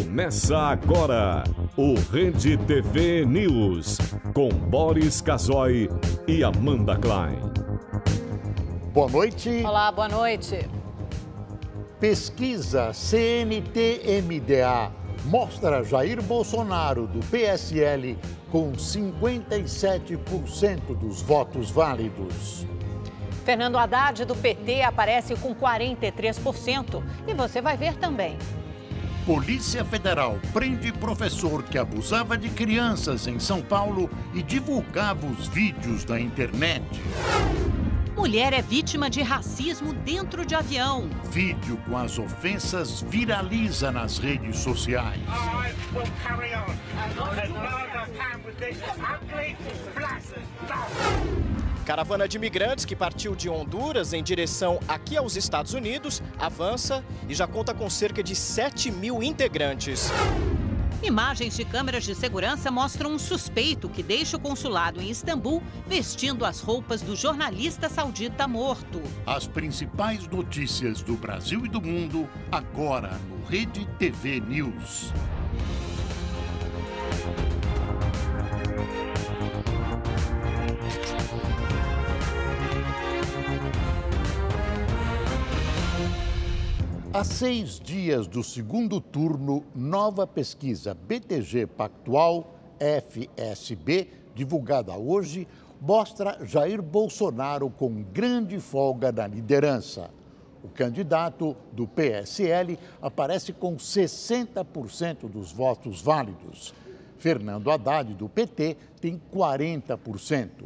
Começa agora o Rede TV News, com Boris Casoy e Amanda Klein. Boa noite. Olá, boa noite. Pesquisa CNT-MDA mostra Jair Bolsonaro, do PSL, com 57% dos votos válidos. Fernando Haddad, do PT, aparece com 43%. E você vai ver também. Polícia Federal prende professor que abusava de crianças em São Paulo e divulgava os vídeos na internet. Mulher é vítima de racismo dentro de avião. Vídeo com as ofensas viraliza nas redes sociais. Caravana de imigrantes que partiu de Honduras em direção aqui aos Estados Unidos avança e já conta com cerca de 7.000 integrantes. Imagens de câmeras de segurança mostram um suspeito que deixa o consulado em Istambul vestindo as roupas do jornalista saudita morto. As principais notícias do Brasil e do mundo, agora no Rede TV News. Há 6 dias do segundo turno, nova pesquisa BTG Pactual, FSB, divulgada hoje, mostra Jair Bolsonaro com grande folga na liderança. O candidato do PSL aparece com 60% dos votos válidos. Fernando Haddad, do PT, tem 40%.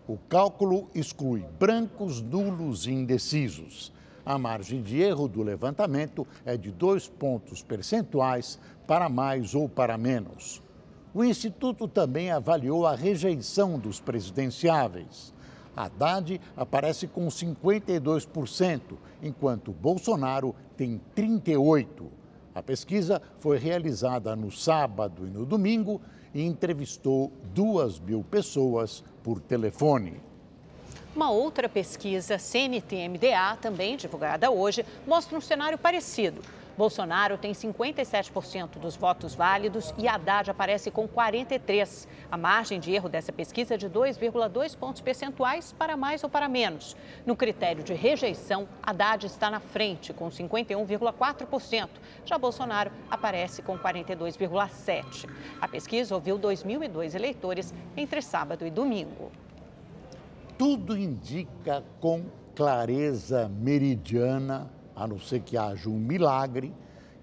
O cálculo exclui brancos, nulos e indecisos. A margem de erro do levantamento é de 2 pontos percentuais para mais ou para menos. O Instituto também avaliou a rejeição dos presidenciáveis. Haddad aparece com 52%, enquanto Bolsonaro tem 38%. A pesquisa foi realizada no sábado e no domingo e entrevistou 2.000 pessoas por telefone. Uma outra pesquisa CNT-MDA, também divulgada hoje, mostra um cenário parecido. Bolsonaro tem 57% dos votos válidos e Haddad aparece com 43%. A margem de erro dessa pesquisa é de 2,2 pontos percentuais para mais ou para menos. No critério de rejeição, Haddad está na frente, com 51,4%. Já Bolsonaro aparece com 42,7%. A pesquisa ouviu 2.002 eleitores entre sábado e domingo. Tudo indica com clareza meridiana, a não ser que haja um milagre,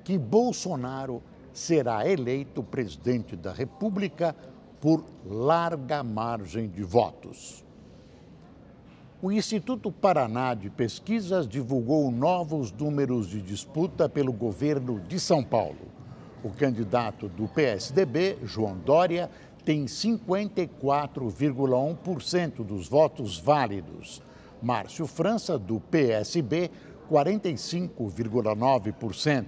que Bolsonaro será eleito presidente da República por larga margem de votos. O Instituto Paraná de Pesquisas divulgou novos números de disputa pelo governo de São Paulo. O candidato do PSDB, João Dória, tem 54,1% dos votos válidos. Márcio França, do PSB, 45,9%.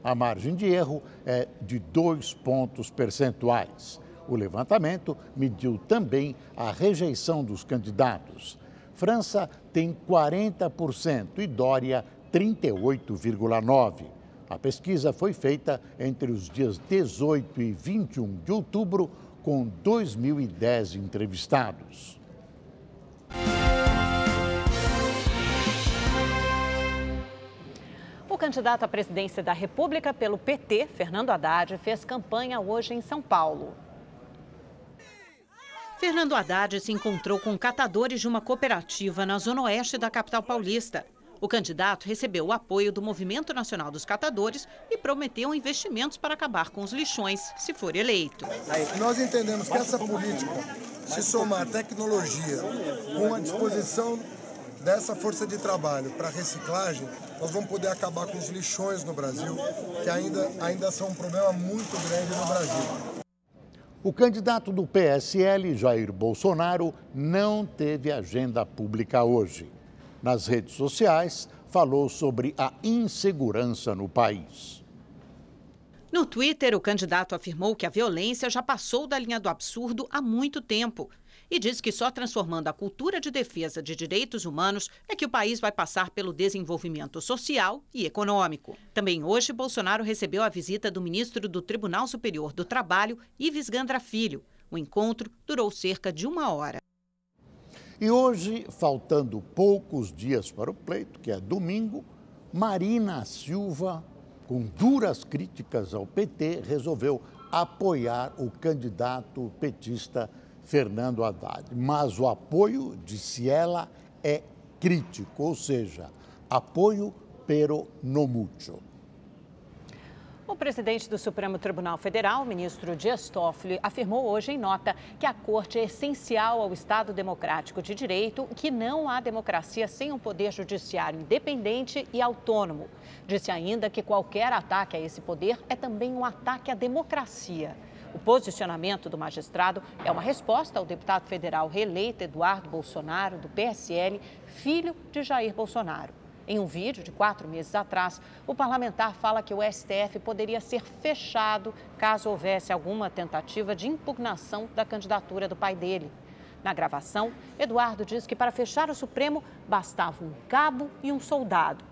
A margem de erro é de 2 pontos percentuais. O levantamento mediu também a rejeição dos candidatos. França tem 40% e Dória 38,9%. A pesquisa foi feita entre os dias 18 e 21 de outubro, com 2.010 entrevistados. O candidato à presidência da República pelo PT, Fernando Haddad, fez campanha hoje em São Paulo. Fernando Haddad se encontrou com catadores de uma cooperativa na zona oeste da capital paulista. O candidato recebeu o apoio do Movimento Nacional dos Catadores e prometeu investimentos para acabar com os lixões, se for eleito. Nós entendemos que essa política, se somar a tecnologia com a disposição dessa força de trabalho para reciclagem, nós vamos poder acabar com os lixões no Brasil, que ainda são um problema muito grande no Brasil. O candidato do PSL, Jair Bolsonaro, não teve agenda pública hoje. Nas redes sociais, falou sobre a insegurança no país. No Twitter, o candidato afirmou que a violência já passou da linha do absurdo há muito tempo. e diz que só transformando a cultura de defesa de direitos humanos é que o país vai passar pelo desenvolvimento social e econômico. Também hoje, Bolsonaro recebeu a visita do ministro do Tribunal Superior do Trabalho, Ives Gandra Filho. O encontro durou cerca de 1 hora. E hoje, faltando poucos dias para o pleito, que é domingo, Marina Silva, com duras críticas ao PT, resolveu apoiar o candidato petista Fernando Haddad. Mas o apoio, disse ela, é crítico, ou seja, apoio pero no mucho. O presidente do Supremo Tribunal Federal, o ministro Dias Toffoli, afirmou hoje em nota que a Corte é essencial ao Estado democrático de direito e que não há democracia sem um poder judiciário independente e autônomo. Disse ainda que qualquer ataque a esse poder é também um ataque à democracia. O posicionamento do magistrado é uma resposta ao deputado federal reeleito Eduardo Bolsonaro, do PSL, filho de Jair Bolsonaro. Em um vídeo de 4 meses atrás, o parlamentar fala que o STF poderia ser fechado caso houvesse alguma tentativa de impugnação da candidatura do pai dele. Na gravação, Eduardo diz que para fechar o Supremo bastava um cabo e um soldado.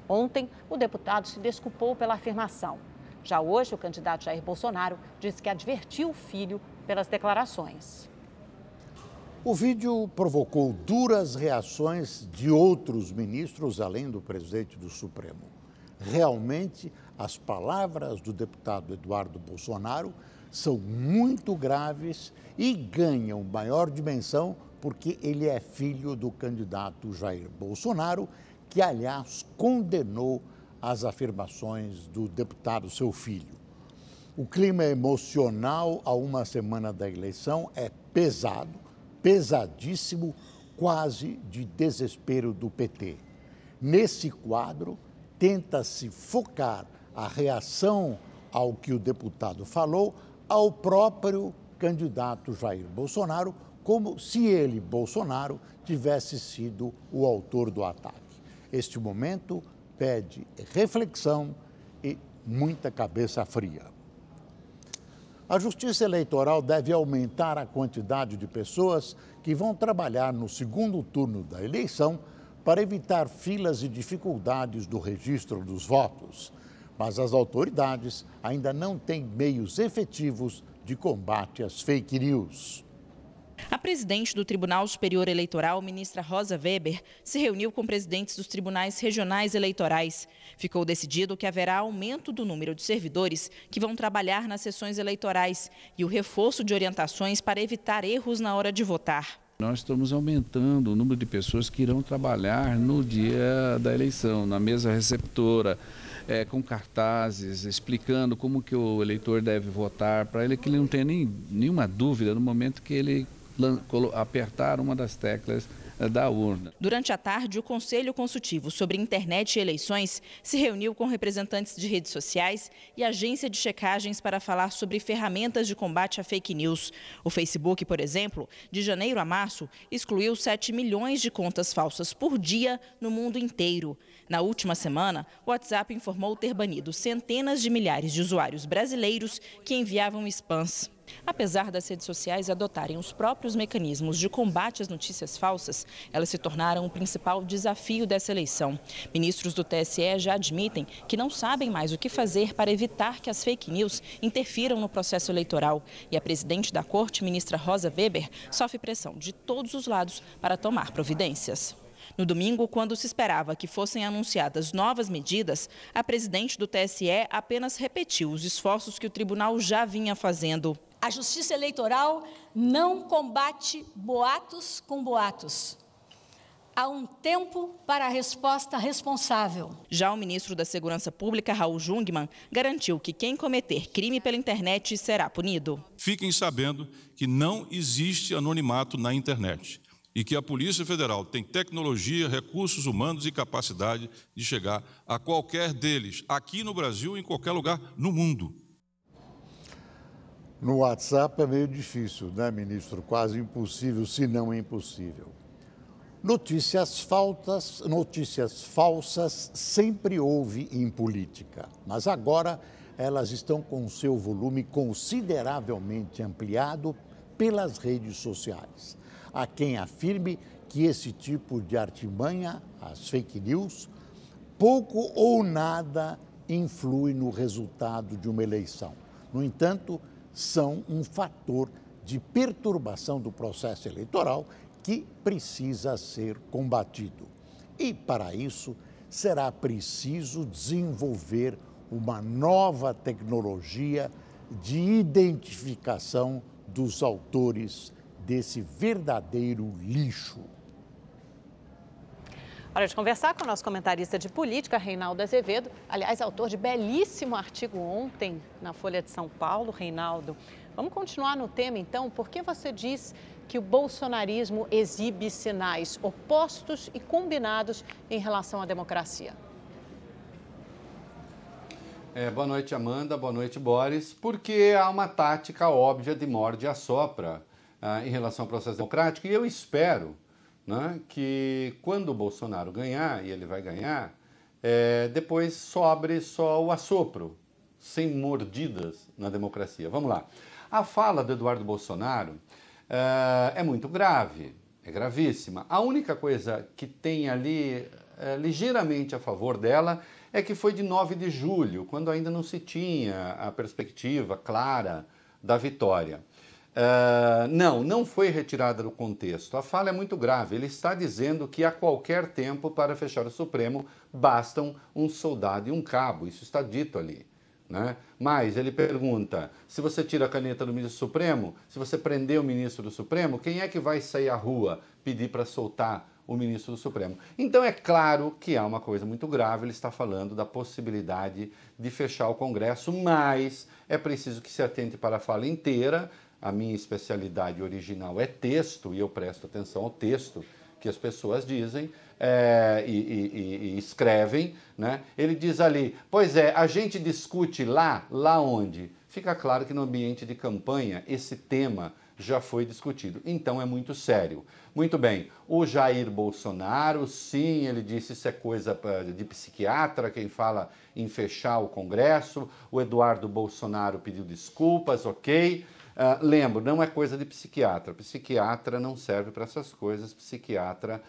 Ontem, o deputado se desculpou pela afirmação. Já hoje, o candidato Jair Bolsonaro disse que advertiu o filho pelas declarações. O vídeo provocou duras reações de outros ministros, além do presidente do Supremo. Realmente, as palavras do deputado Eduardo Bolsonaro são muito graves e ganham maior dimensão porque ele é filho do candidato Jair Bolsonaro, que, aliás, condenou as afirmações do deputado seu filho. O clima emocional a uma semana da eleição é pesado, pesadíssimo, quase de desespero do PT. Nesse quadro, tenta-se focar a reação ao que o deputado falou ao próprio candidato Jair Bolsonaro, como se ele, Bolsonaro, tivesse sido o autor do ataque. Este momento pede reflexão e muita cabeça fria. A Justiça Eleitoral deve aumentar a quantidade de pessoas que vão trabalhar no segundo turno da eleição para evitar filas e dificuldades do registro dos votos. Mas as autoridades ainda não têm meios efetivos de combate às fake news. A presidente do Tribunal Superior Eleitoral, ministra Rosa Weber, se reuniu com presidentes dos tribunais regionais eleitorais. Ficou decidido que haverá aumento do número de servidores que vão trabalhar nas sessões eleitorais e o reforço de orientações para evitar erros na hora de votar. Nós estamos aumentando o número de pessoas que irão trabalhar no dia da eleição, na mesa receptora, com cartazes, explicando como que o eleitor deve votar, para ele que ele não tenha nenhuma dúvida no momento que ele apertar uma das teclas da urna. Durante a tarde, o Conselho Consultivo sobre Internet e Eleições se reuniu com representantes de redes sociais e agência de checagens para falar sobre ferramentas de combate à fake news. O Facebook, por exemplo, de janeiro a março, excluiu 7 milhões de contas falsas por dia no mundo inteiro. Na última semana, o WhatsApp informou ter banido centenas de milhares de usuários brasileiros que enviavam spams. Apesar das redes sociais adotarem os próprios mecanismos de combate às notícias falsas, elas se tornaram o principal desafio dessa eleição. Ministros do TSE já admitem que não sabem mais o que fazer para evitar que as fake news interfiram no processo eleitoral. E a presidente da Corte, ministra Rosa Weber, sofre pressão de todos os lados para tomar providências. No domingo, quando se esperava que fossem anunciadas novas medidas, a presidente do TSE apenas repetiu os esforços que o tribunal já vinha fazendo. A Justiça Eleitoral não combate boatos com boatos. Há um tempo para a resposta responsável. Já o ministro da Segurança Pública, Raul Jungmann, garantiu que quem cometer crime pela internet será punido. Fiquem sabendo que não existe anonimato na internet e que a Polícia Federal tem tecnologia, recursos humanos e capacidade de chegar a qualquer deles, aqui no Brasil e em qualquer lugar no mundo. No WhatsApp é meio difícil, né, ministro? Quase impossível, se não impossível. Notícias falsas sempre houve em política, mas agora elas estão com seu volume consideravelmente ampliado pelas redes sociais. Há quem afirme que esse tipo de artimanha, as fake news, pouco ou nada influi no resultado de uma eleição. No entanto, são um fator de perturbação do processo eleitoral que precisa ser combatido. E, para isso, será preciso desenvolver uma nova tecnologia de identificação dos autores desse verdadeiro lixo. Hora de conversar com o nosso comentarista de política, Reinaldo Azevedo. Aliás, autor de belíssimo artigo ontem na Folha de São Paulo. Reinaldo, vamos continuar no tema então. Por que você diz que o bolsonarismo exibe sinais opostos e combinados em relação à democracia? Boa noite, Amanda. Boa noite, Boris. Porque há uma tática óbvia de morde e assopra em relação ao processo democrático. E eu espero, né, que quando o Bolsonaro ganhar, e ele vai ganhar, depois sobre só o assopro, sem mordidas na democracia. Vamos lá. A fala do Eduardo Bolsonaro é muito grave, é gravíssima. A única coisa que tem ali ligeiramente a favor dela é que foi de 9 de julho, quando ainda não se tinha a perspectiva clara da vitória. Não foi retirada do contexto. A fala é muito grave. Ele está dizendo que a qualquer tempo, para fechar o Supremo, bastam um soldado e um cabo. Isso está dito ali, né? Mas ele pergunta, se você tira a caneta do ministro do Supremo, se você prender o ministro do Supremo, quem é que vai sair à rua pedir para soltar o ministro do Supremo? Então é claro que há uma coisa muito grave. Ele está falando da possibilidade de fechar o Congresso, mas é preciso que se atente para a fala inteira. A minha especialidade original é texto, e eu presto atenção ao texto que as pessoas dizem e escrevem, né? Ele diz ali, pois é, a gente discute lá onde? Fica claro que no ambiente de campanha esse tema já foi discutido, então é muito sério. Muito bem, o Jair Bolsonaro, sim, ele disse isso é coisa de psiquiatra, quem fala em fechar o Congresso. O Eduardo Bolsonaro pediu desculpas, ok. Lembro, não é coisa de psiquiatra. Psiquiatra não serve para essas coisas. Psiquiatra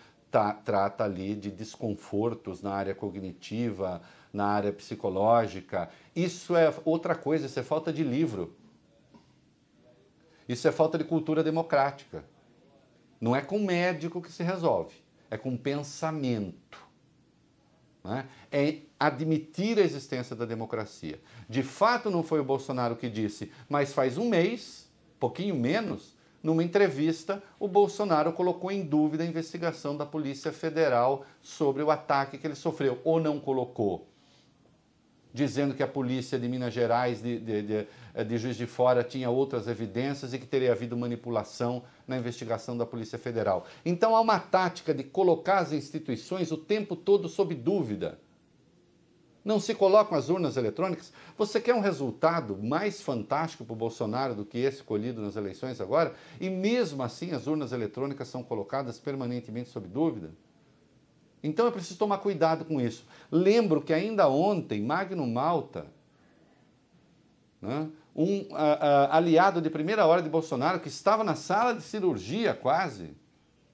trata ali de desconfortos na área cognitiva, na área psicológica. Isso é outra coisa, isso é falta de livro. Isso é falta de cultura democrática. Não é com médico que se resolve, é com pensamento. Né? É admitir a existência da democracia. De fato, não foi o Bolsonaro que disse, mas faz um mês, pouquinho menos, numa entrevista, o Bolsonaro colocou em dúvida a investigação da Polícia Federal sobre o ataque que ele sofreu, ou não colocou, dizendo que a polícia de Minas Gerais, de Juiz de Fora, tinha outras evidências e que teria havido manipulação na investigação da Polícia Federal. Então há uma tática de colocar as instituições o tempo todo sob dúvida. Não se colocam as urnas eletrônicas. Você quer um resultado mais fantástico para o Bolsonaro do que esse colhido nas eleições agora? E mesmo assim as urnas eletrônicas são colocadas permanentemente sob dúvida? Então é preciso tomar cuidado com isso. Lembro que ainda ontem, Magno Malta, né, um aliado de primeira hora de Bolsonaro, que estava na sala de cirurgia quase,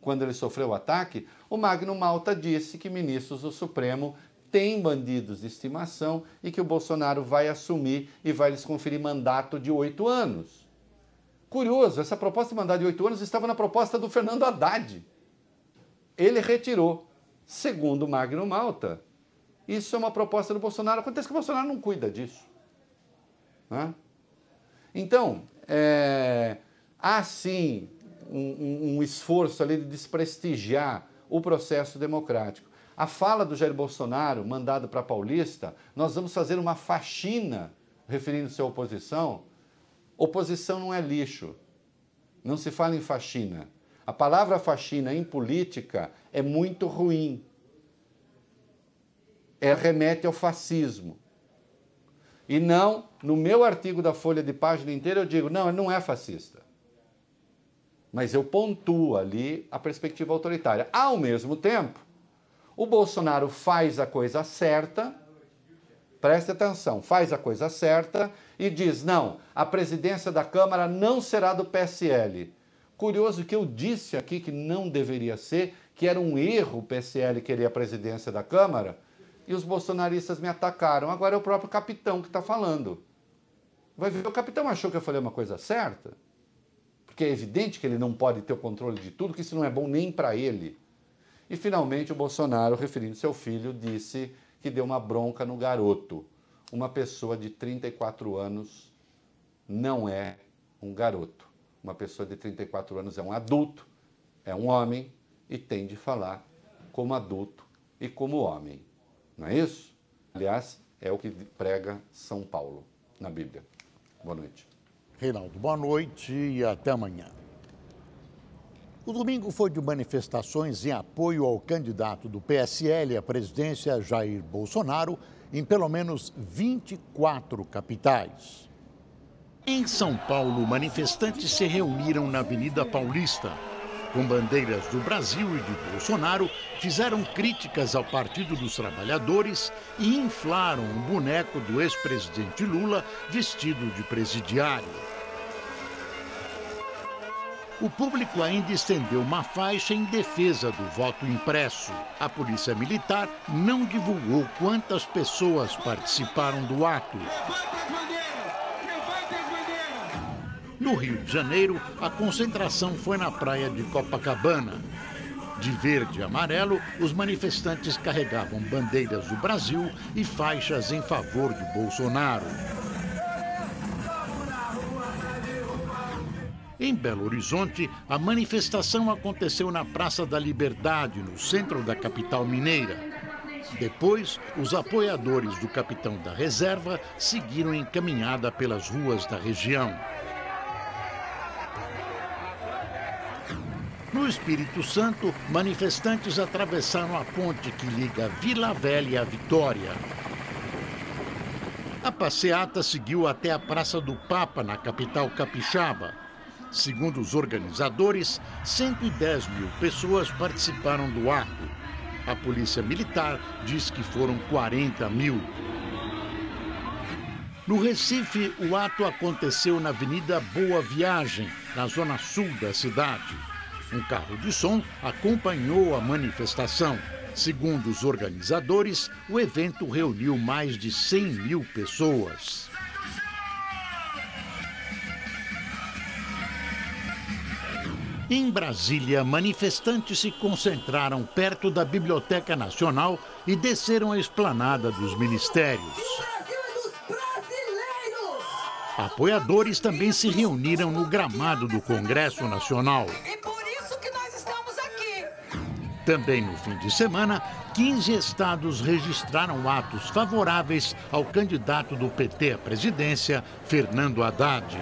quando ele sofreu o ataque, o Magno Malta disse que ministros do Supremo têm bandidos de estimação e que o Bolsonaro vai assumir e vai lhes conferir mandato de 8 anos. Curioso, essa proposta de mandato de 8 anos estava na proposta do Fernando Haddad. Ele retirou. Segundo Magno Malta, isso é uma proposta do Bolsonaro. Acontece que o Bolsonaro não cuida disso. Né? Então, há sim um esforço ali de desprestigiar o processo democrático. A fala do Jair Bolsonaro, mandado para a Paulista, nós vamos fazer uma faxina, referindo-se à oposição. Oposição não é lixo. Não se fala em faxina. A palavra faxina em política é muito ruim. Remete ao fascismo. E não, no meu artigo da Folha de página inteira eu digo, não, ele não é fascista. Mas eu pontuo ali a perspectiva autoritária. Ao mesmo tempo, o Bolsonaro faz a coisa certa, preste atenção, faz a coisa certa e diz, não, a presidência da Câmara não será do PSL. Curioso que eu disse aqui que não deveria ser, que era um erro o PSL querer a presidência da Câmara, e os bolsonaristas me atacaram. Agora é o próprio capitão que está falando. Vai ver, o capitão achou que eu falei uma coisa certa? Porque é evidente que ele não pode ter o controle de tudo, que isso não é bom nem para ele. E, finalmente, o Bolsonaro, referindo-se ao filho, disse que deu uma bronca no garoto. Uma pessoa de 34 anos não é um garoto. Uma pessoa de 34 anos é um adulto, é um homem e tem de falar como adulto e como homem. Não é isso? Aliás, é o que prega São Paulo na Bíblia. Boa noite. Reinaldo, boa noite e até amanhã. O domingo foi de manifestações em apoio ao candidato do PSL à presidência, Jair Bolsonaro, em pelo menos 24 capitais. Em São Paulo, manifestantes se reuniram na Avenida Paulista. Com bandeiras do Brasil e de Bolsonaro, fizeram críticas ao Partido dos Trabalhadores e inflaram um boneco do ex-presidente Lula vestido de presidiário. O público ainda estendeu uma faixa em defesa do voto impresso. A Polícia Militar não divulgou quantas pessoas participaram do ato. No Rio de Janeiro, a concentração foi na praia de Copacabana. De verde e amarelo, os manifestantes carregavam bandeiras do Brasil e faixas em favor de Bolsonaro. Em Belo Horizonte, a manifestação aconteceu na Praça da Liberdade, no centro da capital mineira. Depois, os apoiadores do capitão da reserva seguiram em caminhada pelas ruas da região. No Espírito Santo, manifestantes atravessaram a ponte que liga Vila Velha à Vitória. A passeata seguiu até a Praça do Papa, na capital capixaba. Segundo os organizadores, 110 mil pessoas participaram do ato. A Polícia Militar diz que foram 40 mil. No Recife, o ato aconteceu na Avenida Boa Viagem, na zona sul da cidade. Um carro de som acompanhou a manifestação. Segundo os organizadores, o evento reuniu mais de 100 mil pessoas. Em Brasília, manifestantes se concentraram perto da Biblioteca Nacional e desceram a esplanada dos ministérios. Apoiadores também se reuniram no gramado do Congresso Nacional. Também no fim de semana, 15 estados registraram atos favoráveis ao candidato do PT à presidência, Fernando Haddad.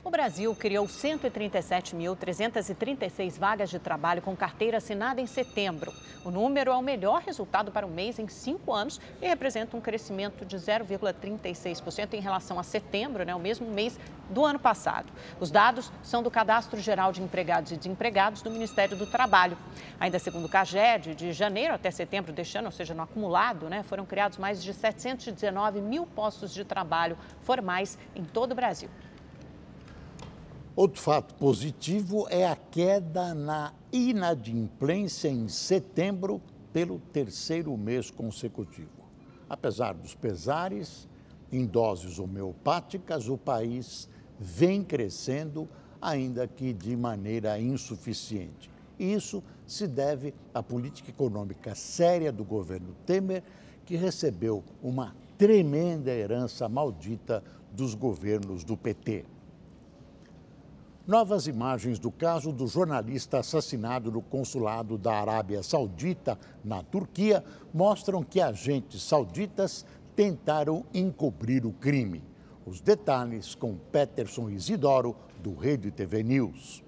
O Brasil criou 137.336 vagas de trabalho com carteira assinada em setembro. O número é o melhor resultado para o mês em 5 anos e representa um crescimento de 0,36% em relação a setembro, o mesmo mês do ano passado. Os dados são do Cadastro Geral de Empregados e Desempregados do Ministério do Trabalho. Ainda segundo o CAGED, de janeiro até setembro deste ano, ou seja, no acumulado, foram criados mais de 719 mil postos de trabalho formais em todo o Brasil. Outro fato positivo é a queda na inadimplência em setembro pelo terceiro mês consecutivo. Apesar dos pesares, em doses homeopáticas, o país vem crescendo, ainda que de maneira insuficiente. E isso se deve à política econômica séria do governo Temer, que recebeu uma tremenda herança maldita dos governos do PT. Novas imagens do caso do jornalista assassinado no consulado da Arábia Saudita, na Turquia, mostram que agentes sauditas tentaram encobrir o crime. Os detalhes com Peterson Isidoro, do Rede TV News.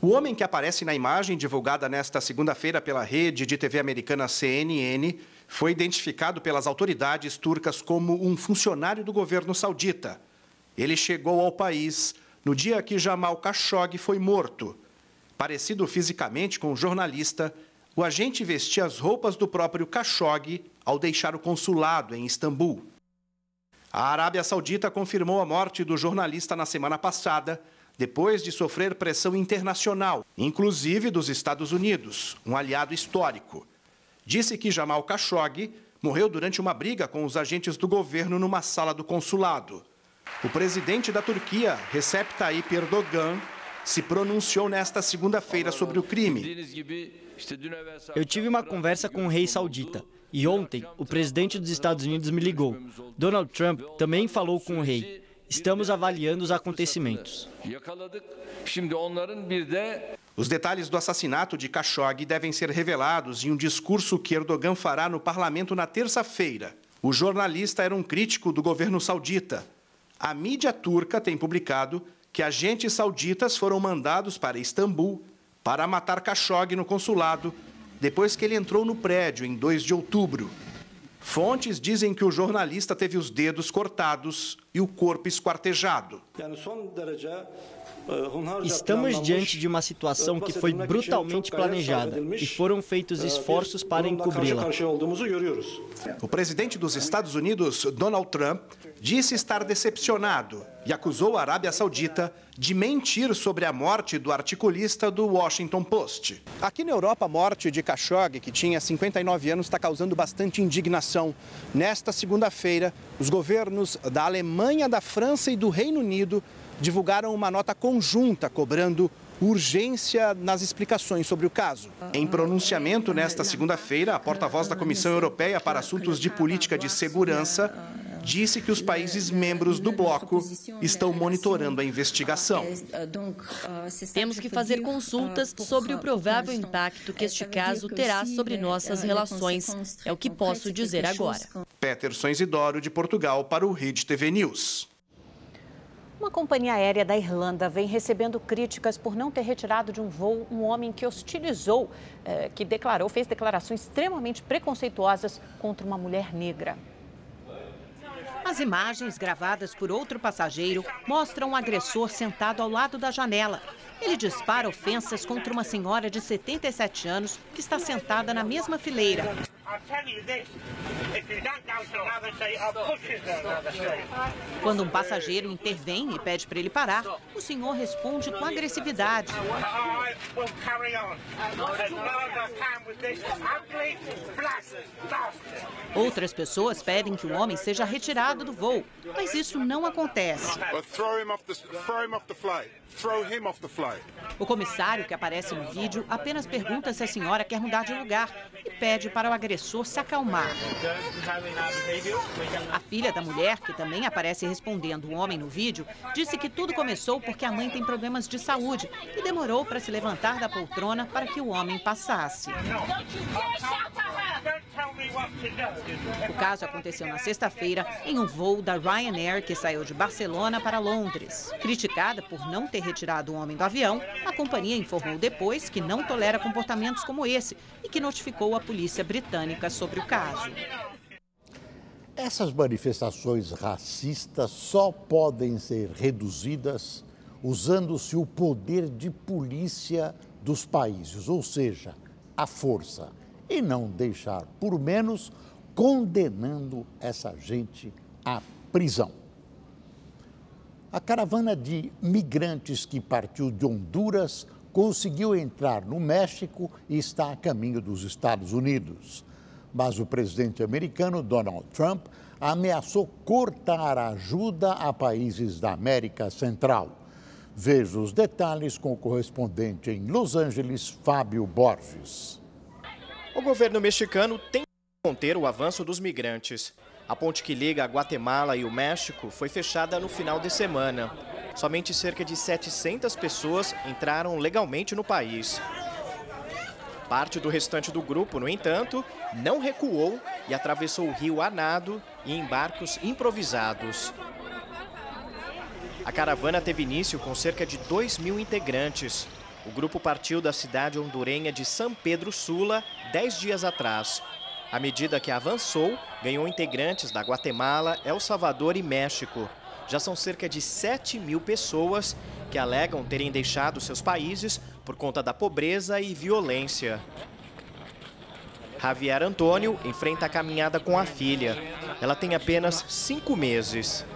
O homem que aparece na imagem divulgada nesta segunda-feira pela rede de TV americana CNN foi identificado pelas autoridades turcas como um funcionário do governo saudita. Ele chegou ao país no dia que Jamal Khashoggi foi morto. Parecido fisicamente com o jornalista, o agente vestia as roupas do próprio Khashoggi ao deixar o consulado em Istambul. A Arábia Saudita confirmou a morte do jornalista na semana passada, depois de sofrer pressão internacional, inclusive dos Estados Unidos, um aliado histórico. Disse que Jamal Khashoggi morreu durante uma briga com os agentes do governo numa sala do consulado. O presidente da Turquia, Recep Tayyip Erdogan, se pronunciou nesta segunda-feira sobre o crime. Eu tive uma conversa com o rei saudita e ontem o presidente dos Estados Unidos me ligou. Donald Trump também falou com o rei. Estamos avaliando os acontecimentos. Os detalhes do assassinato de Khashoggi devem ser revelados em um discurso que Erdogan fará no parlamento na terça-feira. O jornalista era um crítico do governo saudita. A mídia turca tem publicado que agentes sauditas foram mandados para Istambul para matar Khashoggi no consulado, depois que ele entrou no prédio em 2 de outubro. Fontes dizem que o jornalista teve os dedos cortados e o corpo esquartejado. Estamos diante de uma situação que foi brutalmente planejada e foram feitos esforços para encobri-la. O presidente dos Estados Unidos, Donald Trump, disse estar decepcionado e acusou a Arábia Saudita de mentir sobre a morte do articulista do Washington Post. Aqui na Europa, a morte de Khashoggi, que tinha 59 anos, está causando bastante indignação. Nesta segunda-feira, os governos da Alemanha, da França e do Reino Unido divulgaram uma nota conjunta cobrando urgência nas explicações sobre o caso. Em pronunciamento nesta segunda-feira, a porta-voz da Comissão Europeia para Assuntos de Política de Segurança disse que os países membros do bloco estão monitorando a investigação. Temos que fazer consultas sobre o provável impacto que este caso terá sobre nossas relações. É o que posso dizer agora. Peterson Isidoro, de Portugal, para o Rede TV News. Uma companhia aérea da Irlanda vem recebendo críticas por não ter retirado de um voo um homem que hostilizou, fez declarações extremamente preconceituosas contra uma mulher negra. As imagens gravadas por outro passageiro mostram o agressor sentado ao lado da janela. Ele dispara ofensas contra uma senhora de 77 anos que está sentada na mesma fileira. Quando um passageiro intervém e pede para ele parar, o senhor responde com agressividade. Outras pessoas pedem que o homem seja retirado do voo, mas isso não acontece. O comissário que aparece no vídeo apenas pergunta se a senhora quer mudar de lugar e pede para o agressor se acalmar. A filha da mulher, que também aparece respondendo o homem no vídeo, disse que tudo começou porque a mãe tem problemas de saúde e demorou para se levantar da poltrona para que o homem passasse. O caso aconteceu na sexta-feira em um voo da Ryanair que saiu de Barcelona para Londres. Criticada por não ter retirado o homem do avião, a companhia informou depois que não tolera comportamentos como esse e que notificou a polícia britânica sobre o caso. Essas manifestações racistas só podem ser reduzidas usando-se o poder de polícia dos países, ou seja, a força, e não deixar, por menos, condenando essa gente à prisão. A caravana de migrantes que partiu de Honduras conseguiu entrar no México e está a caminho dos Estados Unidos. Mas o presidente americano, Donald Trump, ameaçou cortar a ajuda a países da América Central. Veja os detalhes com o correspondente em Los Angeles, Fábio Borges. O governo mexicano tem que conter o avanço dos migrantes. A ponte que liga a Guatemala e o México foi fechada no final de semana. Somente cerca de 700 pessoas entraram legalmente no país. Parte do restante do grupo, no entanto, não recuou e atravessou o rio a nado e em barcos improvisados. A caravana teve início com cerca de 2.000 integrantes. O grupo partiu da cidade hondurenha de San Pedro Sula 10 dias atrás. À medida que avançou, ganhou integrantes da Guatemala, El Salvador e México. Já são cerca de 7.000 pessoas que alegam terem deixado seus países por conta da pobreza e violência. Javier Antônio enfrenta a caminhada com a filha. Ela tem apenas 5 meses.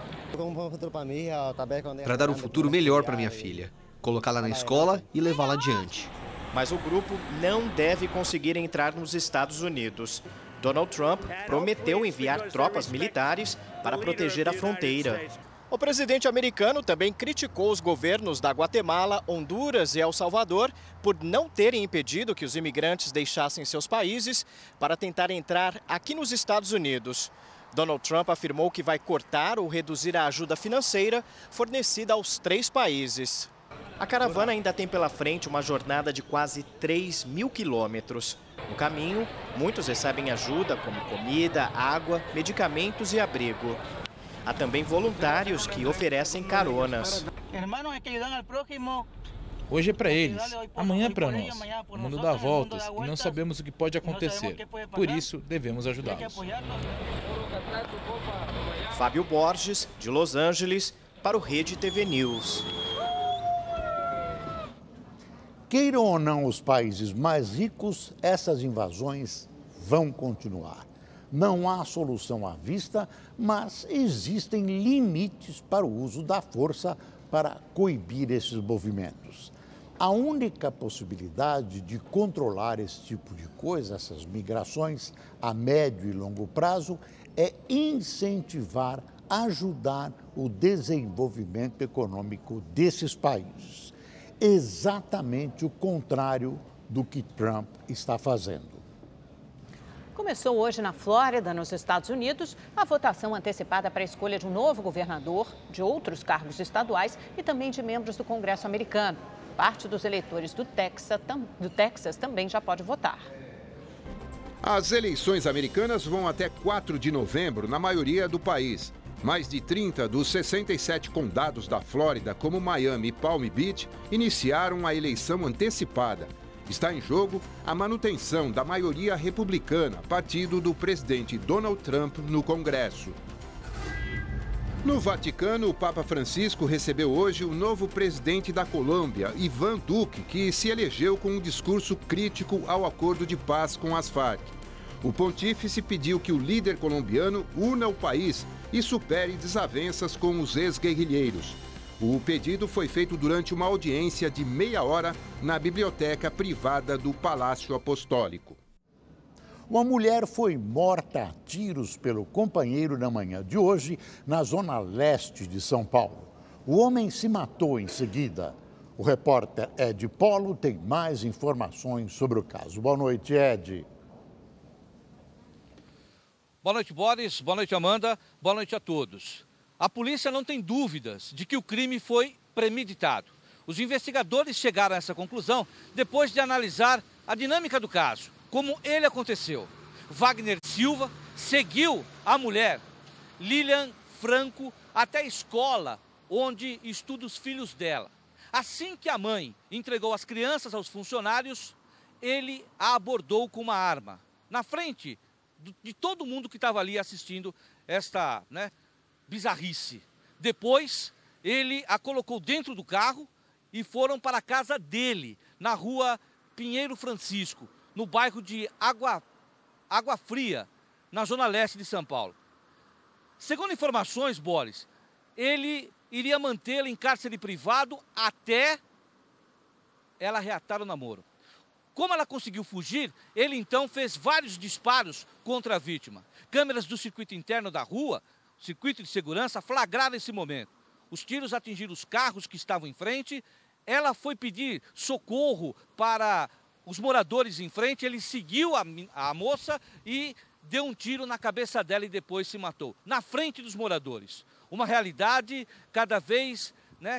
Para dar um futuro melhor para minha filha, colocá-la na escola e levá-la adiante. Mas o grupo não deve conseguir entrar nos Estados Unidos. Donald Trump prometeu enviar tropas militares para proteger a fronteira. O presidente americano também criticou os governos da Guatemala, Honduras e El Salvador por não terem impedido que os imigrantes deixassem seus países para tentar entrar aqui nos Estados Unidos. Donald Trump afirmou que vai cortar ou reduzir a ajuda financeira fornecida aos 3 países. A caravana ainda tem pela frente uma jornada de quase 3.000 quilômetros. No caminho, muitos recebem ajuda como comida, água, medicamentos e abrigo. Há também voluntários que oferecem caronas. Hoje é para eles, amanhã é para nós. O mundo dá voltas e não sabemos o que pode acontecer. Por isso, devemos ajudá-los. Fábio Borges, de Los Angeles, para o Rede TV News. Queiram ou não os países mais ricos, essas invasões vão continuar. Não há solução à vista, mas existem limites para o uso da força para coibir esses movimentos. A única possibilidade de controlar esse tipo de coisa, essas migrações a médio e longo prazo, é incentivar, ajudar o desenvolvimento econômico desses países. Exatamente o contrário do que Trump está fazendo. Começou hoje na Flórida, nos Estados Unidos, a votação antecipada para a escolha de um novo governador, de outros cargos estaduais e também de membros do Congresso americano. Parte dos eleitores do Texas também já pode votar. As eleições americanas vão até 4 de novembro na maioria do país. Mais de 30 dos 67 condados da Flórida, como Miami e Palm Beach, iniciaram a eleição antecipada. Está em jogo a manutenção da maioria republicana, partido do presidente Donald Trump no Congresso. No Vaticano, o Papa Francisco recebeu hoje o novo presidente da Colômbia, Iván Duque, que se elegeu com um discurso crítico ao acordo de paz com as Farc. O pontífice pediu que o líder colombiano una o país e supere desavenças com os ex-guerrilheiros. O pedido foi feito durante uma audiência de meia hora na biblioteca privada do Palácio Apostólico. Uma mulher foi morta a tiros pelo companheiro na manhã de hoje, na zona leste de São Paulo. O homem se matou em seguida. O repórter Ed Polo tem mais informações sobre o caso. Boa noite, Ed. Boa noite, Boris. Boa noite, Amanda. Boa noite a todos. A polícia não tem dúvidas de que o crime foi premeditado. Os investigadores chegaram a essa conclusão depois de analisar a dinâmica do caso, como ele aconteceu. Wagner Silva seguiu a mulher, Lilian Franco, até a escola onde estuda os filhos dela. Assim que a mãe entregou as crianças aos funcionários, ele a abordou com uma arma, na frente de todo mundo que estava ali assistindo esta, bizarrice. Depois, ele a colocou dentro do carro e foram para a casa dele, na rua Pinheiro Francisco, no bairro de Água Fria, na zona leste de São Paulo. Segundo informações, Boris, ele iria mantê-la em cárcere privado até ela reatar o namoro. Como ela conseguiu fugir, ele então fez vários disparos contra a vítima. Câmeras do circuito interno da rua, circuito de segurança, flagraram esse momento. Os tiros atingiram os carros que estavam em frente. Ela foi pedir socorro para os moradores em frente. Ele seguiu a moça e deu um tiro na cabeça dela e depois se matou, na frente dos moradores. Uma realidade cada vez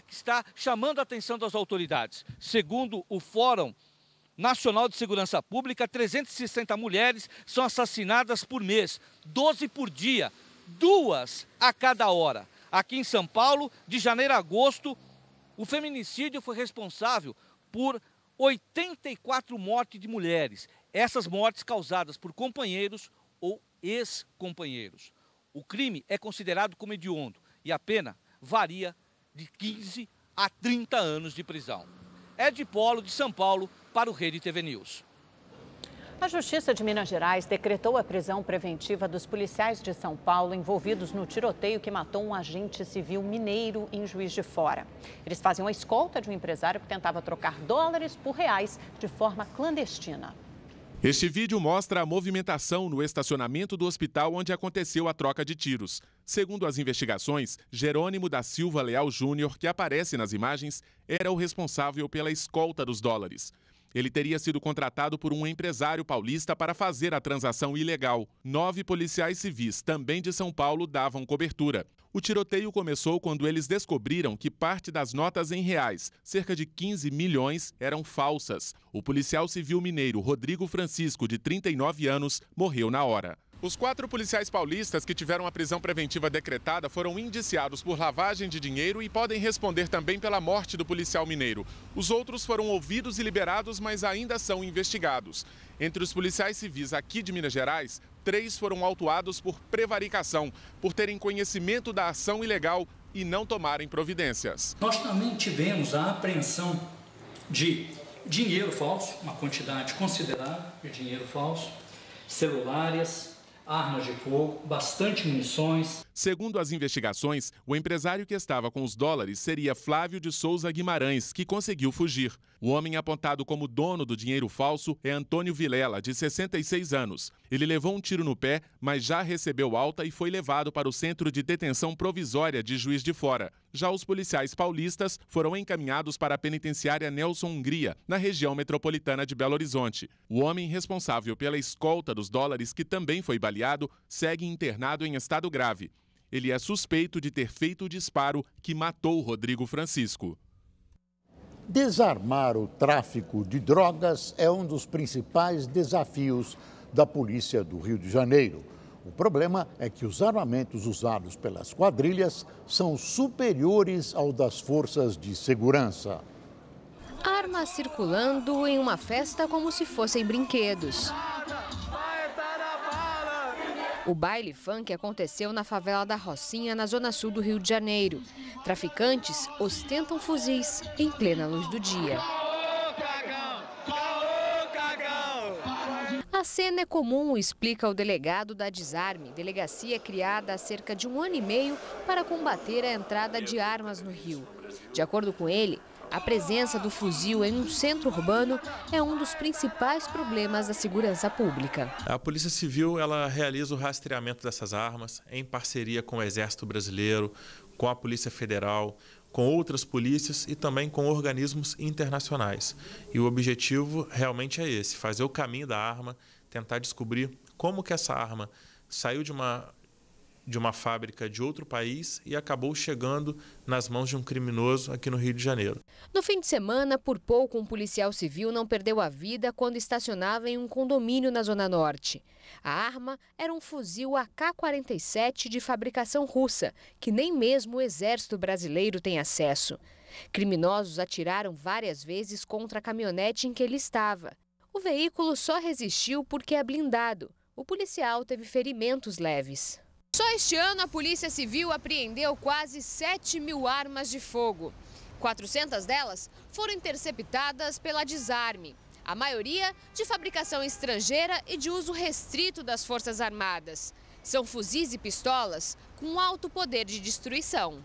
que está chamando a atenção das autoridades. Segundo o Fórum Nacional de Segurança Pública, 360 mulheres são assassinadas por mês, 12 por dia, 2 a cada hora. Aqui em São Paulo, de janeiro a agosto, o feminicídio foi responsável por 84 mortes de mulheres. Essas mortes causadas por companheiros ou ex-companheiros. O crime é considerado como hediondo e a pena varia de 15 a 30 anos de prisão. Ed Polo, de São Paulo, para o Rede TV News. A Justiça de Minas Gerais decretou a prisão preventiva dos policiais de São Paulo envolvidos no tiroteio que matou um agente civil mineiro em Juiz de Fora. Eles faziam a escolta de um empresário que tentava trocar dólares por reais de forma clandestina. Este vídeo mostra a movimentação no estacionamento do hospital onde aconteceu a troca de tiros. Segundo as investigações, Jerônimo da Silva Leal Júnior, que aparece nas imagens, era o responsável pela escolta dos dólares. Ele teria sido contratado por um empresário paulista para fazer a transação ilegal. 9 policiais civis, também de São Paulo, davam cobertura. O tiroteio começou quando eles descobriram que parte das notas em reais, cerca de 15 milhões, eram falsas. O policial civil mineiro Rodrigo Francisco, de 39 anos, morreu na hora. Os 4 policiais paulistas que tiveram a prisão preventiva decretada foram indiciados por lavagem de dinheiro e podem responder também pela morte do policial mineiro. Os outros foram ouvidos e liberados, mas ainda são investigados. Entre os policiais civis aqui de Minas Gerais, 3 foram autuados por prevaricação, por terem conhecimento da ação ilegal e não tomarem providências. Nós também tivemos a apreensão de dinheiro falso, uma quantidade considerável de dinheiro falso, celulares, armas de fogo, bastante munições. Segundo as investigações, o empresário que estava com os dólares seria Flávio de Souza Guimarães, que conseguiu fugir. O homem apontado como dono do dinheiro falso é Antônio Vilela, de 66 anos. Ele levou um tiro no pé, mas já recebeu alta e foi levado para o Centro de Detenção Provisória de Juiz de Fora. Já os policiais paulistas foram encaminhados para a penitenciária Nelson Hungria, na região metropolitana de Belo Horizonte. O homem responsável pela escolta dos dólares, que também foi baleado, segue internado em estado grave. Ele é suspeito de ter feito o disparo que matou Rodrigo Francisco. Desarmar o tráfico de drogas é um dos principais desafios da Polícia do Rio de Janeiro. O problema é que os armamentos usados pelas quadrilhas são superiores aos das forças de segurança. Armas circulando em uma festa como se fossem brinquedos. O baile funk aconteceu na favela da Rocinha, na zona sul do Rio de Janeiro. Traficantes ostentam fuzis em plena luz do dia. A cena é comum, explica o delegado da Desarme, delegacia criada há cerca de 1 ano e meio para combater a entrada de armas no Rio. De acordo com ele, a presença do fuzil em um centro urbano é um dos principais problemas da segurança pública. A Polícia Civil ela realiza o rastreamento dessas armas em parceria com o Exército Brasileiro, com a Polícia Federal, com outras polícias e também com organismos internacionais. E o objetivo realmente é esse, fazer o caminho da arma, tentar descobrir como que essa arma saiu de uma fábrica de outro país e acabou chegando nas mãos de um criminoso aqui no Rio de Janeiro. No fim de semana, por pouco, um policial civil não perdeu a vida quando estacionava em um condomínio na Zona Norte. A arma era um fuzil AK-47 de fabricação russa, que nem mesmo o Exército Brasileiro tem acesso. Criminosos atiraram várias vezes contra a caminhonete em que ele estava. O veículo só resistiu porque é blindado. O policial teve ferimentos leves. Só este ano, a Polícia Civil apreendeu quase 7.000 armas de fogo. 400 delas foram interceptadas pela Desarme. A maioria de fabricação estrangeira e de uso restrito das Forças Armadas. São fuzis e pistolas com alto poder de destruição.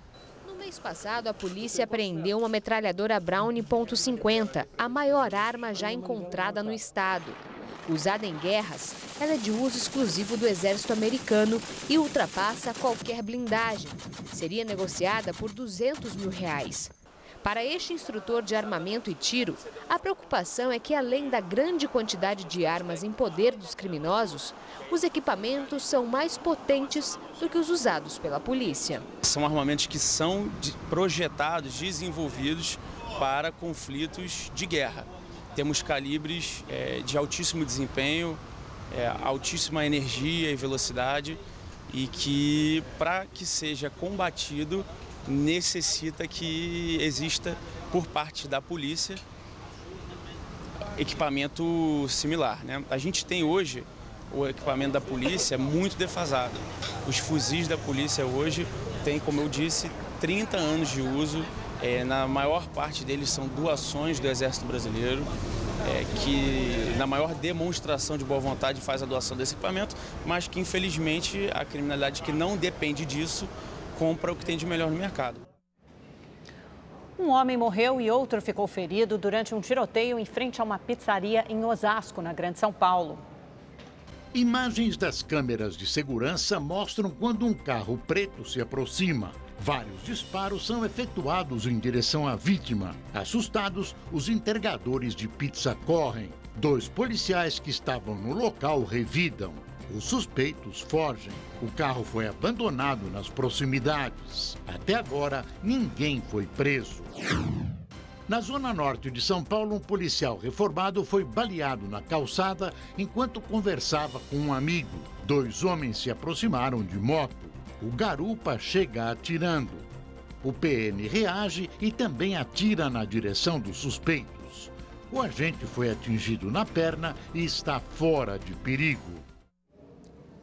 No mês passado, a polícia apreendeu uma metralhadora Browning .50, a maior arma já encontrada no estado. Usada em guerras, ela é de uso exclusivo do Exército Americano e ultrapassa qualquer blindagem. Seria negociada por R$200 mil. Para este instrutor de armamento e tiro, a preocupação é que, além da grande quantidade de armas em poder dos criminosos, os equipamentos são mais potentes do que os usados pela polícia. São armamentos que são projetados, desenvolvidos para conflitos de guerra. Temos calibres de altíssimo desempenho, altíssima energia e velocidade e que, para que seja combatido, necessita que exista, por parte da polícia, equipamento similar, né? A gente tem hoje o equipamento da polícia muito defasado. Os fuzis da polícia hoje têm, como eu disse, 30 anos de uso. Na maior parte deles são doações do Exército Brasileiro. que na maior demonstração de boa vontade faz a doação desse equipamento, mas que infelizmente a criminalidade que não depende disso compra o que tem de melhor no mercado. Um homem morreu e outro ficou ferido durante um tiroteio em frente a uma pizzaria em Osasco, na Grande São Paulo. Imagens das câmeras de segurança mostram quando um carro preto se aproxima. Vários disparos são efetuados em direção à vítima. Assustados, os entregadores de pizza correm. 2 policiais que estavam no local revidam. Os suspeitos fogem. O carro foi abandonado nas proximidades. Até agora, ninguém foi preso. Na zona norte de São Paulo, um policial reformado foi baleado na calçada enquanto conversava com um amigo. 2 homens se aproximaram de moto. O garupa chega atirando. O PN reage e também atira na direção dos suspeitos. O agente foi atingido na perna e está fora de perigo.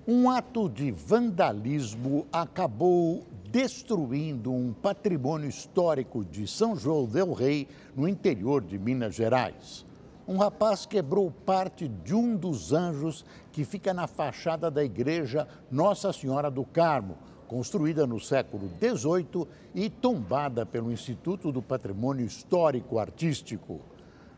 Um ato de vandalismo acabou destruindo um patrimônio histórico de São João del Rei, no interior de Minas Gerais. Um rapaz quebrou parte de um dos anjos que fica na fachada da igreja Nossa Senhora do Carmo, construída no século XVIII e tombada pelo Instituto do Patrimônio Histórico Artístico.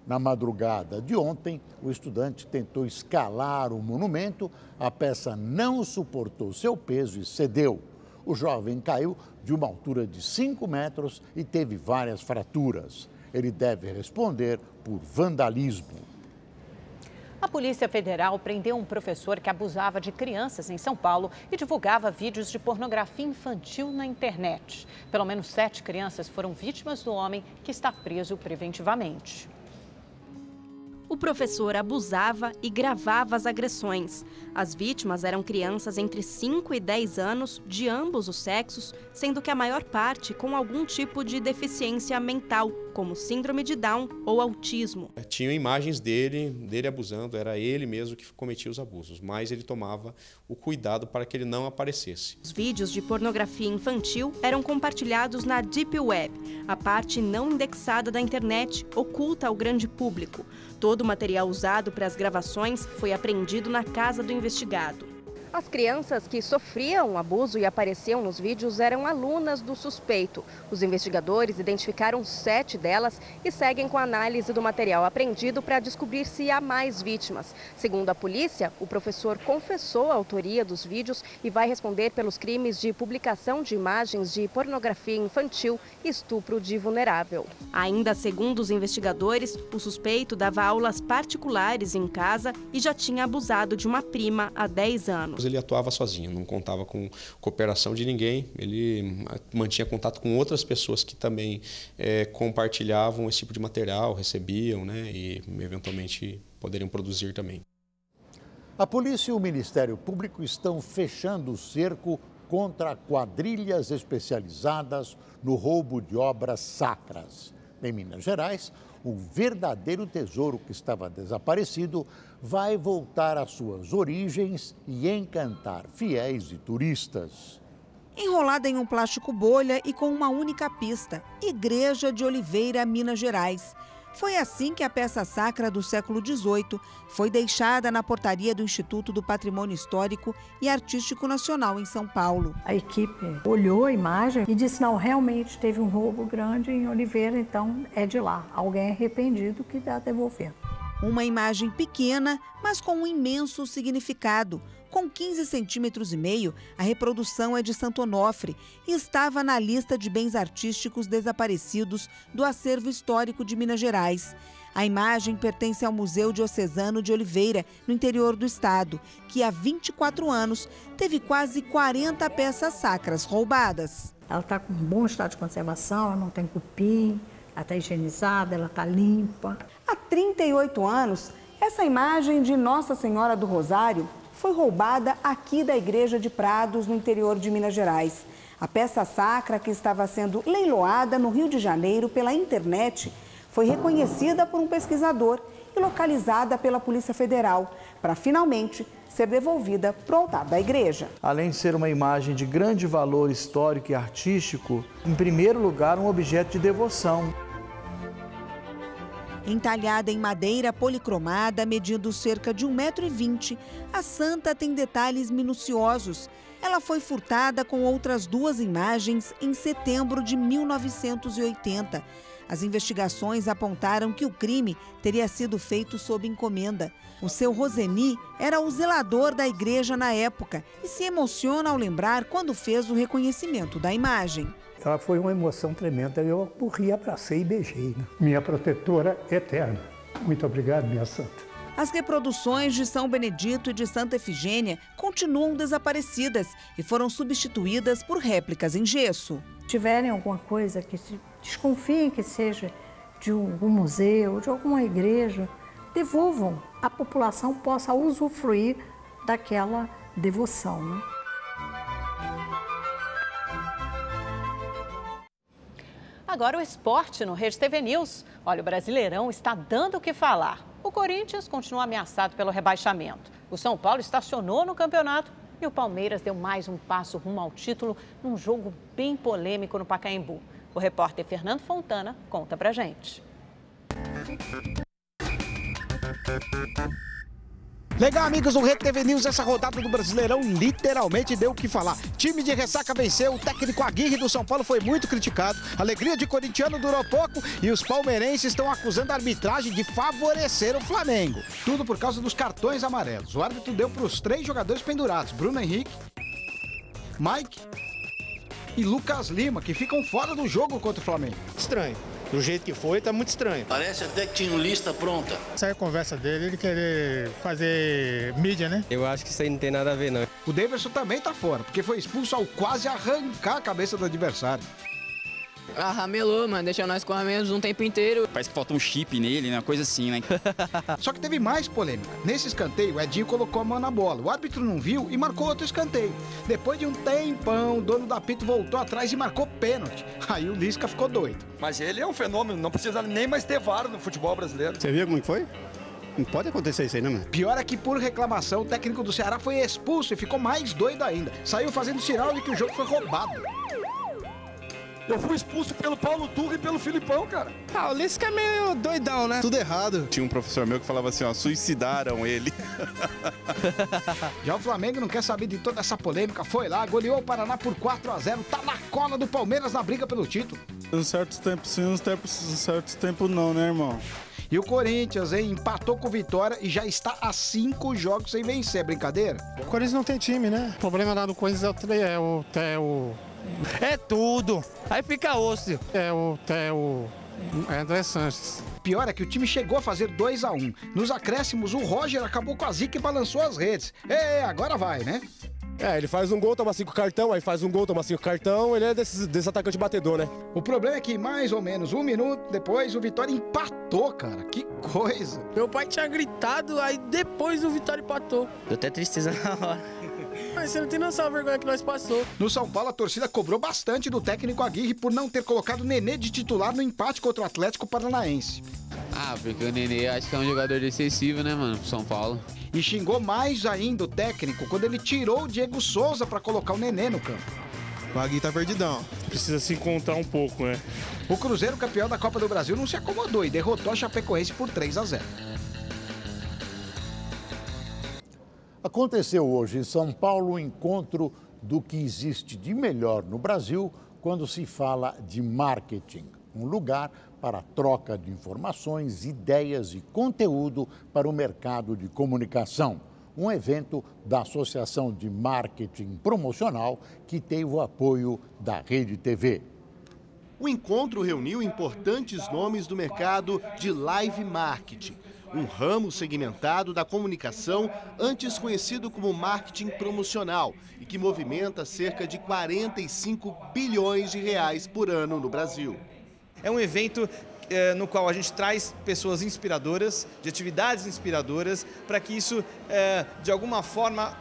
Na madrugada de ontem, o estudante tentou escalar o monumento, a peça não suportou seu peso e cedeu. O jovem caiu de uma altura de 5 metros e teve várias fraturas. Ele deve responder por vandalismo. A Polícia Federal prendeu um professor que abusava de crianças em São Paulo e divulgava vídeos de pornografia infantil na internet. Pelo menos 7 crianças foram vítimas do homem, que está preso preventivamente. O professor abusava e gravava as agressões. As vítimas eram crianças entre 5 e 10 anos, de ambos os sexos, sendo que a maior parte com algum tipo de deficiência mental, como síndrome de Down ou autismo. Tinham imagens dele abusando, era ele mesmo que cometia os abusos, mas ele tomava o cuidado para que ele não aparecesse. Os vídeos de pornografia infantil eram compartilhados na Deep Web, a parte não indexada da internet, oculta ao grande público. Todo o material usado para as gravações foi apreendido na casa do investigado. As crianças que sofriam abuso e apareciam nos vídeos eram alunas do suspeito. Os investigadores identificaram 7 delas e seguem com a análise do material apreendido para descobrir se há mais vítimas. Segundo a polícia, o professor confessou a autoria dos vídeos e vai responder pelos crimes de publicação de imagens de pornografia infantil e estupro de vulnerável. Ainda segundo os investigadores, o suspeito dava aulas particulares em casa e já tinha abusado de uma prima há 10 anos. Ele atuava sozinho, não contava com cooperação de ninguém, ele mantinha contato com outras pessoas que também compartilhavam esse tipo de material, recebiam, né, e eventualmente poderiam produzir também. A polícia e o Ministério Público estão fechando o cerco contra quadrilhas especializadas no roubo de obras sacras. Em Minas Gerais, um verdadeiro tesouro que estava desaparecido vai voltar às suas origens e encantar fiéis e turistas. Enrolada em um plástico bolha e com uma única pista, Igreja de Oliveira, Minas Gerais. Foi assim que a peça sacra do século XVIII foi deixada na portaria do Instituto do Patrimônio Histórico e Artístico Nacional em São Paulo. A equipe olhou a imagem e disse, não, realmente teve um roubo grande em Oliveira, então é de lá. Alguém é arrependido que está devolvendo. Uma imagem pequena, mas com um imenso significado. Com 15,5 centímetros, a reprodução é de Santo Onofre e estava na lista de bens artísticos desaparecidos do acervo histórico de Minas Gerais. A imagem pertence ao Museu Diocesano de Oliveira, no interior do estado, que há 24 anos teve quase 40 peças sacras roubadas. Ela está com um bom estado de conservação, ela não tem cupim, ela está higienizada, ela está limpa. Há 38 anos, essa imagem de Nossa Senhora do Rosário foi roubada aqui da Igreja de Prados, no interior de Minas Gerais. A peça sacra, que estava sendo leiloada no Rio de Janeiro pela internet, foi reconhecida por um pesquisador e localizada pela Polícia Federal, para finalmente ser devolvida para o altar da igreja. Além de ser uma imagem de grande valor histórico e artístico, em primeiro lugar, um objeto de devoção. Entalhada em madeira policromada, medindo cerca de 1,20 m, a santa tem detalhes minuciosos. Ela foi furtada com outras 2 imagens em setembro de 1980. As investigações apontaram que o crime teria sido feito sob encomenda. O seu Roseni era o zelador da igreja na época e se emociona ao lembrar quando fez o reconhecimento da imagem. Ela foi uma emoção tremenda, eu corri, abracei e beijei, né? Minha protetora eterna. Muito obrigado, minha santa. As reproduções de São Benedito e de Santa Efigênia continuam desaparecidas e foram substituídas por réplicas em gesso. Se tiverem alguma coisa que desconfiem que seja de algum museu, de alguma igreja, devolvam. A população possa usufruir daquela devoção, né? Agora o esporte no Rede TV News. Olha, o Brasileirão está dando o que falar. O Corinthians continua ameaçado pelo rebaixamento. O São Paulo estacionou no campeonato e o Palmeiras deu mais um passo rumo ao título num jogo bem polêmico no Pacaembu. O repórter Fernando Fontana conta pra gente. Legal, amigos do Rede TV News, essa rodada do Brasileirão literalmente deu o que falar. Time de ressaca venceu, o técnico Aguirre do São Paulo foi muito criticado, a alegria de corintiano durou pouco e os palmeirenses estão acusando a arbitragem de favorecer o Flamengo. Tudo por causa dos cartões amarelos. O árbitro deu para os 3 jogadores pendurados, Bruno Henrique, Mike e Lucas Lima, que ficam fora do jogo contra o Flamengo. Estranho. Do jeito que foi, tá muito estranho. Parece até que tinha uma lista pronta. Essa é a conversa dele, ele querer fazer mídia, né? Eu acho que isso aí não tem nada a ver, não. O Daverson também tá fora, porque foi expulso ao quase arrancar a cabeça do adversário. Ah, ramelou, mano, deixou nós com a menos um tempo inteiro. Parece que faltou um chip nele, né? Uma coisa assim, né? Só que teve mais polêmica. Nesse escanteio, o Edinho colocou a mão na bola. O árbitro não viu e marcou outro escanteio. Depois de um tempão, o dono do apito voltou atrás e marcou pênalti. Aí o Lisca ficou doido. Mas ele é um fenômeno, não precisa nem mais ter VAR no futebol brasileiro. Você viu como foi? Não pode acontecer isso aí, né, mano? Pior é que, por reclamação, o técnico do Ceará foi expulso e ficou mais doido ainda. Saiu fazendo sinal de que o jogo foi roubado. Eu fui expulso pelo Paulo Turra e pelo Filipão, cara. Ah, o Lisca é meio doidão, né? Tudo errado. Tinha um professor meu que falava assim, ó, suicidaram ele. Já o Flamengo não quer saber de toda essa polêmica, foi lá, goleou o Paraná por 4-0, tá na cola do Palmeiras na briga pelo título. Uns certos tempos sim, uns certos tempos não, né, irmão? E o Corinthians, hein, empatou com o Vitória e já está a 5 jogos sem vencer, brincadeira? O Corinthians não tem time, né? O problema lá do Corinthians é tudo. Aí fica osso. É André Sanches. Pior é que o time chegou a fazer 2-1. Nos acréscimos, o Roger acabou com a zica e balançou as redes. Agora vai, né? Ele faz um gol, toma 5 cartão, aí faz um gol, toma 5 cartão, ele é desse atacante batedor, né? O problema é que mais ou menos 1 minuto depois o Vitória empatou, cara. Que coisa. Meu pai tinha gritado, aí depois o Vitória empatou. Deu até tristeza na hora. Mas você não tem noção da vergonha que nós passou. No São Paulo, a torcida cobrou bastante do técnico Aguirre por não ter colocado o Nenê de titular no empate contra o Atlético Paranaense. Ah, porque o Nenê acho que é um jogador excessivo, né, mano, pro São Paulo. E xingou mais ainda o técnico quando ele tirou o Diego Souza para colocar o Nenê no campo. O Aguirre tá perdidão. Precisa se encontrar um pouco, né? O Cruzeiro, campeão da Copa do Brasil, não se acomodou e derrotou a Chapecoense por 3-0. Aconteceu hoje em São Paulo o encontro do que existe de melhor no Brasil quando se fala de marketing. Um lugar para a troca de informações, ideias e conteúdo para o mercado de comunicação. Um evento da Associação de Marketing Promocional que teve o apoio da Rede TV. O encontro reuniu importantes nomes do mercado de live marketing, um ramo segmentado da comunicação antes conhecido como marketing promocional e que movimenta cerca de 45 bilhões de reais por ano no Brasil. É um evento no qual a gente traz pessoas inspiradoras, de atividades inspiradoras, para que isso, de alguma forma,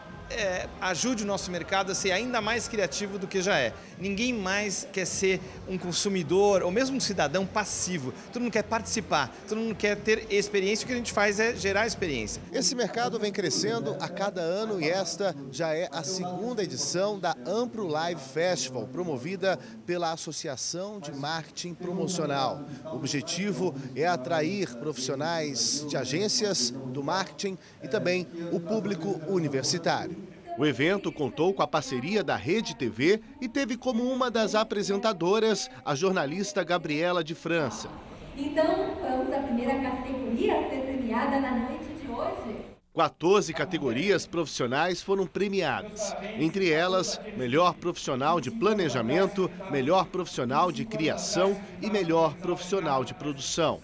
ajude o nosso mercado a ser ainda mais criativo do que já é. Ninguém mais quer ser um consumidor ou mesmo um cidadão passivo. Todo mundo quer participar, todo mundo quer ter experiência. O que a gente faz é gerar experiência. Esse mercado vem crescendo a cada ano e esta já é a segunda edição da Ampro Live Festival, promovida pela Associação de Marketing Promocional. O objetivo é atrair profissionais de agências do marketing e também o público universitário. O evento contou com a parceria da Rede TV e teve como uma das apresentadoras a jornalista Gabriela de França. Então, vamos à primeira categoria a ser premiada na noite de hoje. 14 categorias profissionais foram premiadas. Entre elas, melhor profissional de planejamento, melhor profissional de criação e melhor profissional de produção.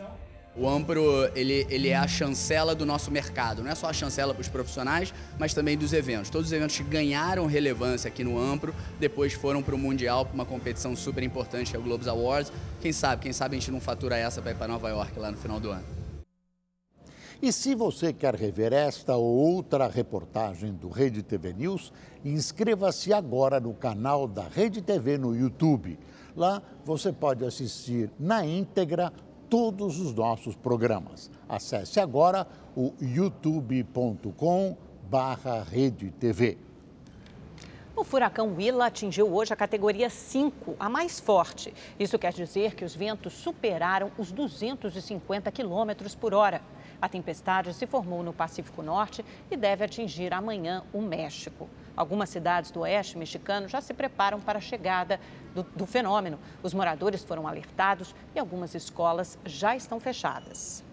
O Ampro, ele é a chancela do nosso mercado, não é só a chancela para os profissionais, mas também dos eventos. Todos os eventos que ganharam relevância aqui no Ampro, depois foram para o Mundial, para uma competição super importante que é o Globes Awards. Quem sabe a gente não fatura essa para ir para Nova York lá no final do ano. E se você quer rever esta ou outra reportagem do Rede TV News, inscreva-se agora no canal da Rede TV no YouTube. Lá você pode assistir na íntegra todos os nossos programas. Acesse agora o youtube.com/redetv. O furacão Willa atingiu hoje a categoria 5, a mais forte. Isso quer dizer que os ventos superaram os 250 km por hora. A tempestade se formou no Pacífico Norte e deve atingir amanhã o México. Algumas cidades do oeste mexicano já se preparam para a chegada do fenômeno. Os moradores foram alertados e algumas escolas já estão fechadas.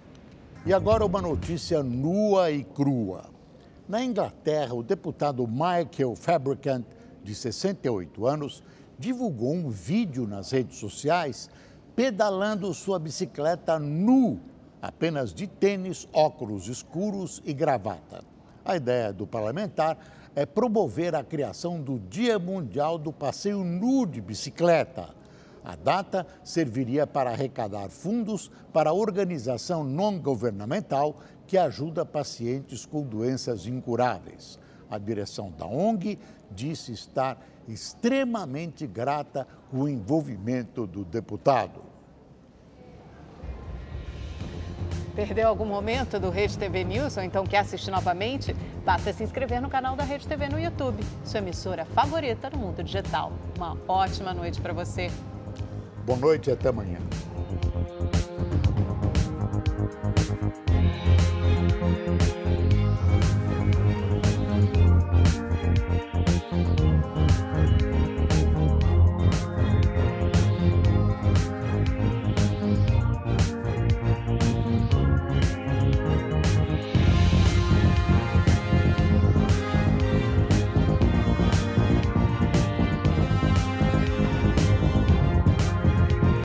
E agora uma notícia nua e crua. Na Inglaterra, o deputado Michael Fabricant, de 68 anos, divulgou um vídeo nas redes sociais pedalando sua bicicleta nu, apenas de tênis, óculos escuros e gravata. A ideia do parlamentar é promover a criação do Dia Mundial do Passeio Nu de Bicicleta. A data serviria para arrecadar fundos para a organização não-governamental que ajuda pacientes com doenças incuráveis. A direção da ONG disse estar extremamente grata com o envolvimento do deputado. Perdeu algum momento do Rede TV News ou então quer assistir novamente? Basta se inscrever no canal da Rede TV no YouTube, sua emissora favorita no mundo digital. Uma ótima noite para você. Boa noite e até amanhã.